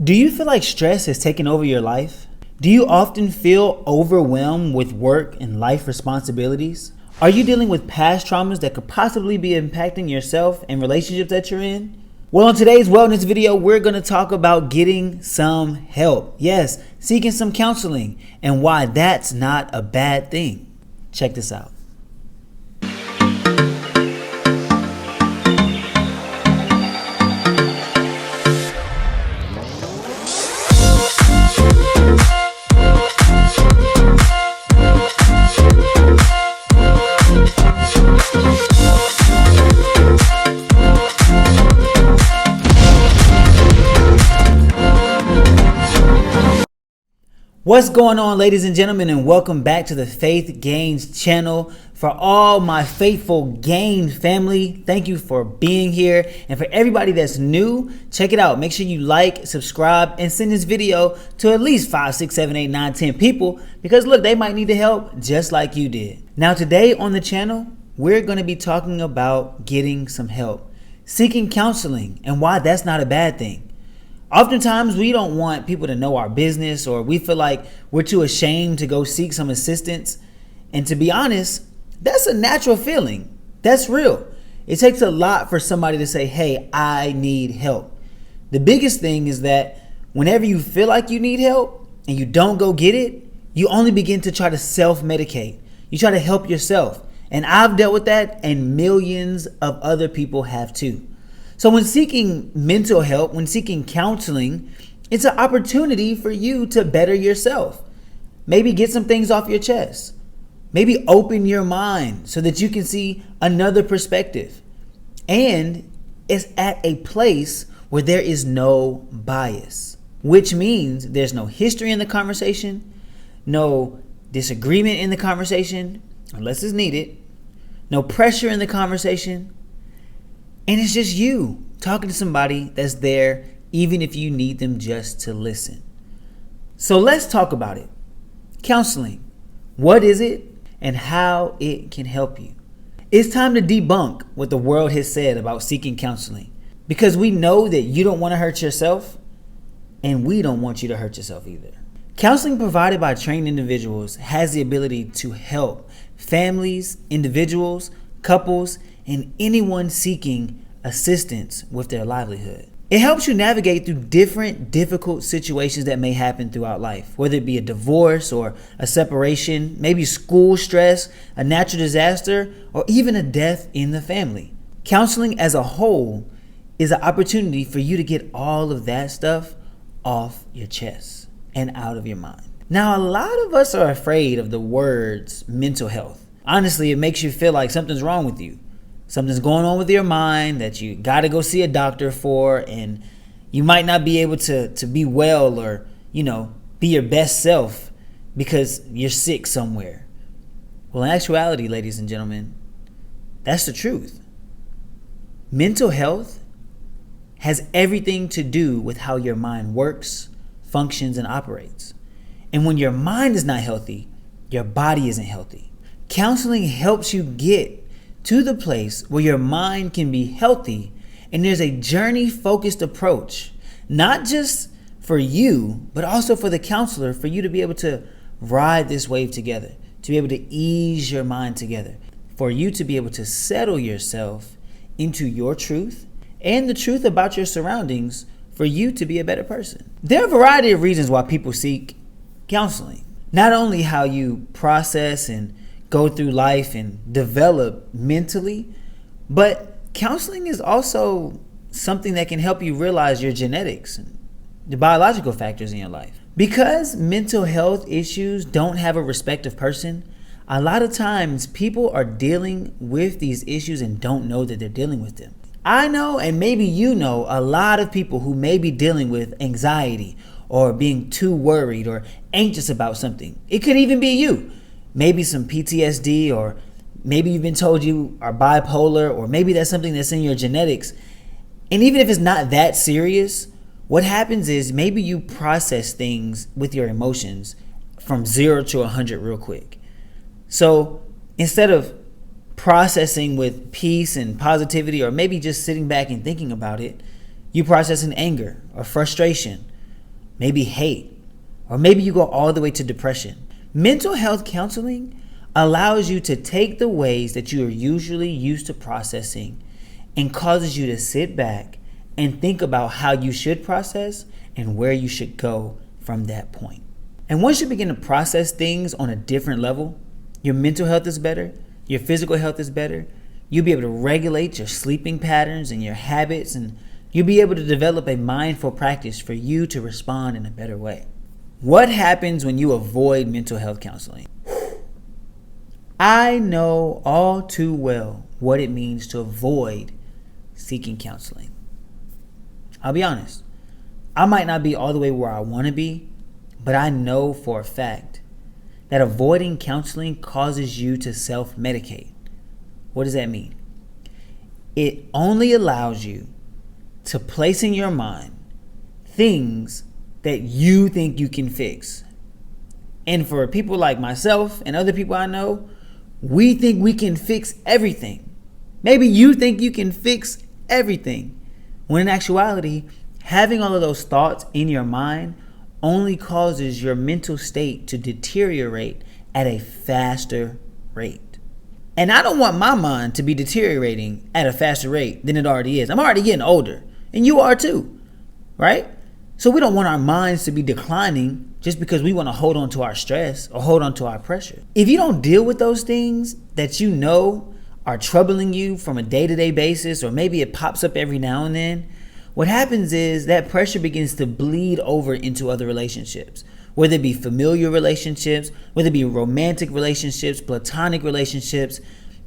Do you feel like stress has taken over your life? Do you often feel overwhelmed with work and life responsibilities? Are you dealing with past traumas that could possibly be impacting yourself and relationships that you're in? Well, in today's wellness video, we're going to talk about getting some help. Yes, seeking some counseling and why that's not a bad thing. Check this out. What's going on, ladies and gentlemen, and welcome back to the Faith Gains channel. For all my faithful Gain family, thank you for being here. And for everybody that's new, check it out. Make sure you like, subscribe, and send this video to at least 5, 6, 7, 8, 9, 10 people, because look, they might need the help just like you did. Now today on the channel, we're going to be talking about getting some help, seeking counseling, and why that's not a bad thing. Oftentimes, we don't want people to know our business, or we feel like we're too ashamed to go seek some assistance. And to be honest, that's a natural feeling. That's real. It takes a lot for somebody to say, hey, I need help. The biggest thing is that whenever you feel like you need help and you don't go get it, you only begin to try to self-medicate. You try to help yourself. And I've dealt with that, and millions of other people have too. So when seeking mental help, when seeking counseling, it's an opportunity for you to better yourself. Maybe get some things off your chest. Maybe open your mind so that you can see another perspective. And it's at a place where there is no bias, which means there's no history in the conversation, no disagreement in the conversation, unless it's needed, no pressure in the conversation. And it's just you talking to somebody that's there, even if you need them just to listen. So let's talk about it. Counseling. What is it and how it can help you? It's time to debunk what the world has said about seeking counseling, because we know that you don't want to hurt yourself, and we don't want you to hurt yourself either. Counseling provided by trained individuals has the ability to help families, individuals, couples, and anyone seeking assistance with their livelihood. It helps you navigate through different difficult situations that may happen throughout life, whether it be a divorce or a separation, maybe school stress, a natural disaster, or even a death in the family. Counseling as a whole is an opportunity for you to get all of that stuff off your chest and out of your mind. Now, a lot of us are afraid of the words mental health. Honestly, it makes you feel like something's wrong with you. Something's going on with your mind that you got to go see a doctor for, and you might not be able to be well or, be your best self because you're sick somewhere. Well, in actuality, ladies and gentlemen, that's the truth. Mental health has everything to do with how your mind works, functions, and operates. And when your mind is not healthy, your body isn't healthy. Counseling helps you get to the place where your mind can be healthy, and there's a journey-focused approach, not just for you, but also for the counselor, for you to be able to ride this wave together, to be able to ease your mind together, for you to be able to settle yourself into your truth and the truth about your surroundings, for you to be a better person. There are a variety of reasons why people seek counseling. Not only how you process and go through life and develop mentally, but counseling is also something that can help you realize your genetics and the biological factors in your life. Because mental health issues don't have a respective person, a lot of times people are dealing with these issues and don't know that they're dealing with them. I know, and maybe you know, a lot of people who may be dealing with anxiety or being too worried or anxious about something. It could even be you. Maybe some PTSD, or maybe you've been told you are bipolar, or maybe that's something that's in your genetics. And even if it's not that serious, what happens is maybe you process things with your emotions from 0 to 100 real quick. So instead of processing with peace and positivity, or maybe just sitting back and thinking about it, you process in anger or frustration, maybe hate, or maybe you go all the way to depression. Mental health counseling allows you to take the ways that you are usually used to processing and causes you to sit back and think about how you should process and where you should go from that point. And once you begin to process things on a different level, your mental health is better, your physical health is better, you'll be able to regulate your sleeping patterns and your habits, and you'll be able to develop a mindful practice for you to respond in a better way. What happens when you avoid mental health counseling? I know all too well what it means to avoid seeking counseling. I'll be honest. I might not be all the way where I want to be, but I know for a fact that avoiding counseling causes you to self-medicate. What does that mean? It only allows you to place in your mind things that you think you can fix. And for people like myself and other people I know, we think we can fix everything. Maybe you think you can fix everything, when in actuality, having all of those thoughts in your mind only causes your mental state to deteriorate at a faster rate. And I don't want my mind to be deteriorating at a faster rate than it already is. I'm already getting older, and you are too, right? So we don't want our minds to be declining just because we want to hold on to our stress or hold on to our pressure. If you don't deal with those things that you know are troubling you from a day-to-day basis, or maybe it pops up every now and then, what happens is that pressure begins to bleed over into other relationships, whether it be familiar relationships, whether it be romantic relationships, platonic relationships.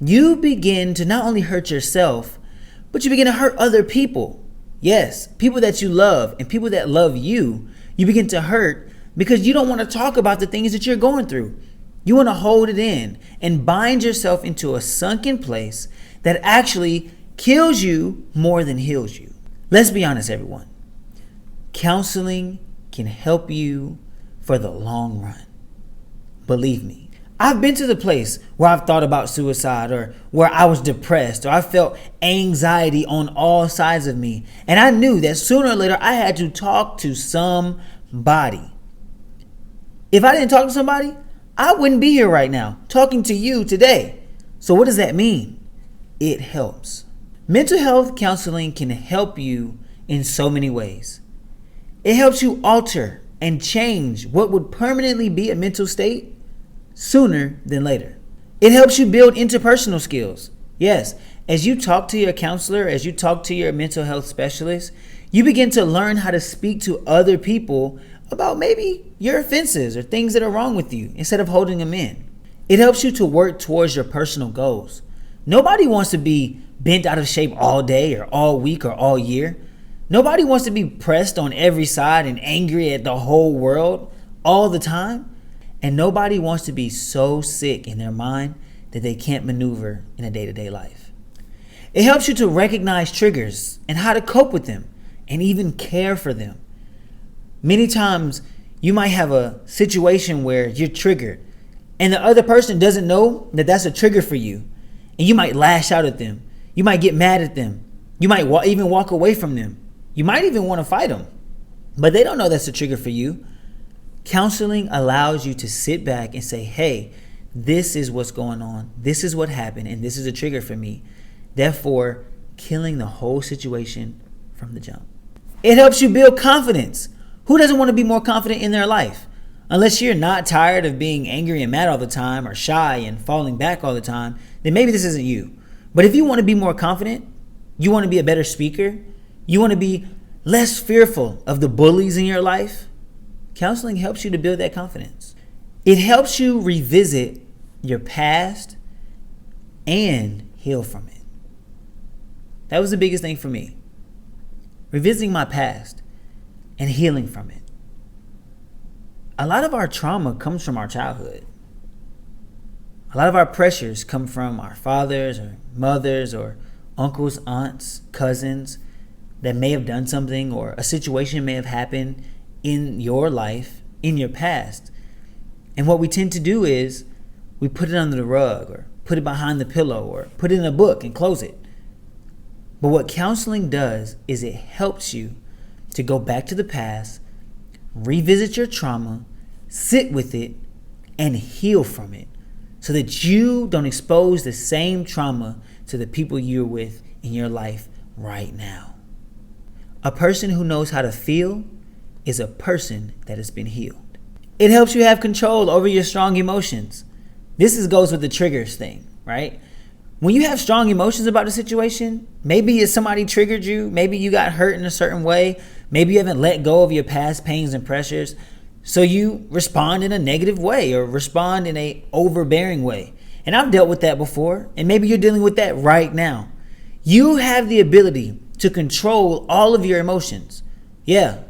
You begin to not only hurt yourself, but you begin to hurt other people. Yes, people that you love and people that love you, you begin to hurt because you don't want to talk about the things that you're going through. You want to hold it in and bind yourself into a sunken place that actually kills you more than heals you. Let's be honest, everyone. Counseling can help you for the long run. Believe me. I've been to the place where I've thought about suicide, or where I was depressed, or I felt anxiety on all sides of me. And I knew that sooner or later I had to talk to somebody. If I didn't talk to somebody, I wouldn't be here right now talking to you today. So what does that mean? It helps. Mental health counseling can help you in so many ways. It helps you alter and change what would permanently be a mental state sooner than later. It helps you build interpersonal skills. Yes, as you talk to your counselor, as you talk to your mental health specialist, you begin to learn how to speak to other people about maybe your offenses or things that are wrong with you instead of holding them in. It helps you to work towards your personal goals. Nobody wants to be bent out of shape all day or all week or all year. Nobody wants to be pressed on every side and angry at the whole world all the time. And nobody wants to be so sick in their mind that they can't maneuver in a day-to-day life. It helps you to recognize triggers and how to cope with them and even care for them. Many times you might have a situation where you're triggered and the other person doesn't know that that's a trigger for you. And you might lash out at them. You might get mad at them. You might even walk away from them. You might even want to fight them. But they don't know that's a trigger for you. Counseling allows you to sit back and say, hey, this is what's going on. This is what happened, and this is a trigger for me. Therefore, killing the whole situation from the jump. It helps you build confidence. Who doesn't want to be more confident in their life? Unless you're not tired of being angry and mad all the time, or shy and falling back all the time, then maybe this isn't you. But if you want to be more confident, you want to be a better speaker, you want to be less fearful of the bullies in your life, counseling helps you to build that confidence. It helps you revisit your past and heal from it. That was the biggest thing for me. Revisiting my past and healing from it. A lot of our trauma comes from our childhood. A lot of our pressures come from our fathers or mothers or uncles, aunts, cousins that may have done something, or a situation may have happened in your life, in your past. And what we tend to do is we put it under the rug, or put it behind the pillow, or put it in a book and close it. But what counseling does is it helps you to go back to the past, revisit your trauma, sit with it, and heal from it so that you don't expose the same trauma to the people you're with in your life right now. A person who knows how to feel is a person that has been healed. It helps you have control over your strong emotions. This goes with the triggers thing, right? When you have strong emotions about a situation, maybe somebody triggered you, maybe you got hurt in a certain way, maybe you haven't let go of your past pains and pressures, so you respond in a negative way or respond in a overbearing way. And I've dealt with that before, and maybe you're dealing with that right now. You have the ability to control all of your emotions. Yeah,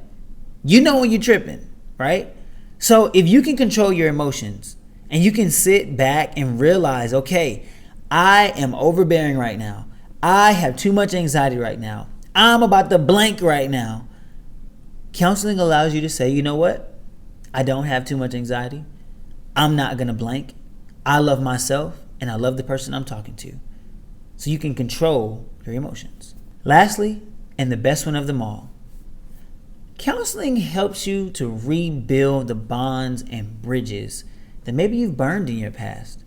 you know when you're tripping, right? So if you can control your emotions and you can sit back and realize, okay, I am overbearing right now. I have too much anxiety right now. I'm about to blank right now. Counseling allows you to say, you know what? I don't have too much anxiety. I'm not going to blank. I love myself and I love the person I'm talking to. So you can control your emotions. Lastly, and the best one of them all, counseling helps you to rebuild the bonds and bridges that maybe you've burned in your past.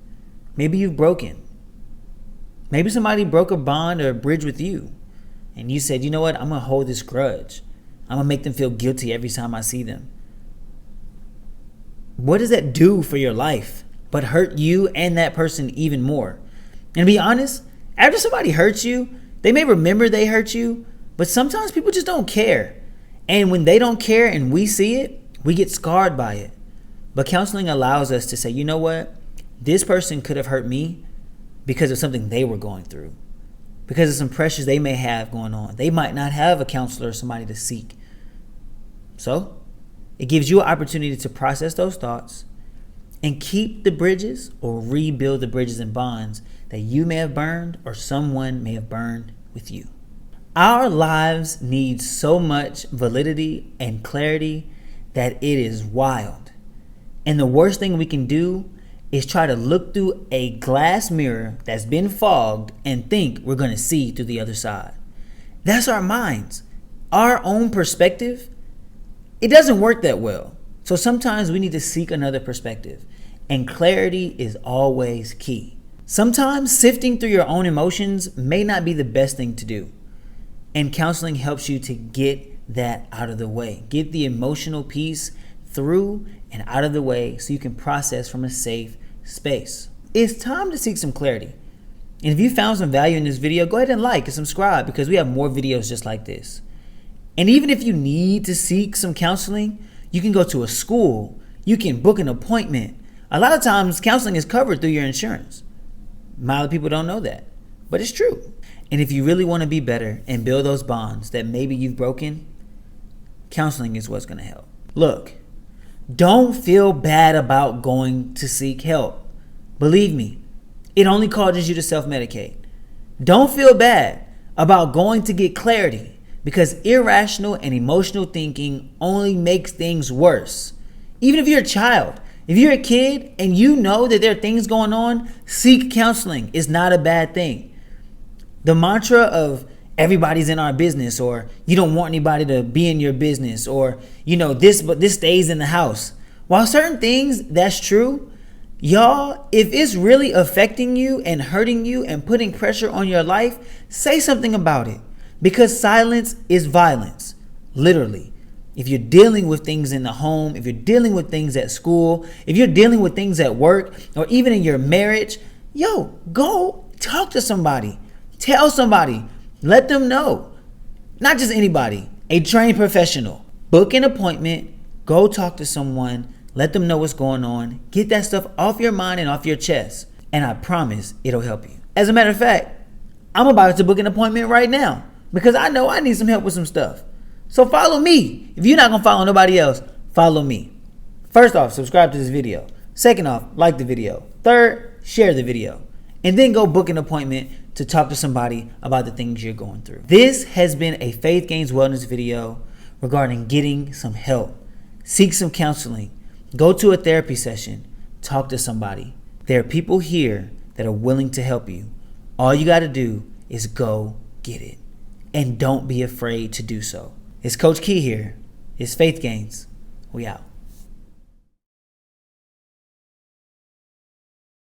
Maybe you've broken. Maybe somebody broke a bond or a bridge with you and you said, you know what, I'm going to hold this grudge. I'm going to make them feel guilty every time I see them. What does that do for your life but hurt you and that person even more? And to be honest, after somebody hurts you, they may remember they hurt you, but sometimes people just don't care. And when they don't care and we see it, we get scarred by it. But counseling allows us to say, you know what? This person could have hurt me because of something they were going through, because of some pressures they may have going on. They might not have a counselor or somebody to seek. So it gives you an opportunity to process those thoughts and keep the bridges or rebuild the bridges and bonds that you may have burned or someone may have burned with you. Our lives need so much validity and clarity that it is wild. And the worst thing we can do is try to look through a glass mirror that's been fogged and think we're going to see through the other side. That's our minds. Our own perspective, it doesn't work that well. So sometimes we need to seek another perspective. And clarity is always key. Sometimes sifting through your own emotions may not be the best thing to do. And counseling helps you to get that out of the way. Get the emotional piece through and out of the way so you can process from a safe space. It's time to seek some clarity. And if you found some value in this video, go ahead and like and subscribe because we have more videos just like this. And even if you need to seek some counseling, you can go to a school. You can book an appointment. A lot of times counseling is covered through your insurance. A lot of people don't know that, but it's true. And if you really want to be better and build those bonds that maybe you've broken, counseling is what's going to help. Look, don't feel bad about going to seek help. Believe me, it only causes you to self-medicate. Don't feel bad about going to get clarity because irrational and emotional thinking only makes things worse. Even if you're a child, if you're a kid and you know that there are things going on, seek counseling. It's not a bad thing. The mantra of everybody's in our business, or you don't want anybody to be in your business, or but this stays in the house. While certain things, that's true, y'all, if it's really affecting you and hurting you and putting pressure on your life, say something about it. Because silence is violence, literally. If you're dealing with things in the home, if you're dealing with things at school, if you're dealing with things at work, or even in your marriage, go talk to somebody. Tell somebody. Let them know. Not just anybody. A trained professional. Book an appointment. Go talk to someone. Let them know what's going on. Get that stuff off your mind and off your chest. And I promise it'll help you. As a matter of fact, I'm about to book an appointment right now because I know I need some help with some stuff. So follow me. If you're not going to follow nobody else, follow me. First off, subscribe to this video. Second off, like the video. Third, share the video. And then go book an appointment to talk to somebody about the things you're going through. This has been a Faith Gains Wellness video regarding getting some help. Seek some counseling. Go to a therapy session. Talk to somebody. There are people here that are willing to help you. All you got to do is go get it. And don't be afraid to do so. It's Coach Key here. It's Faith Gains. We out.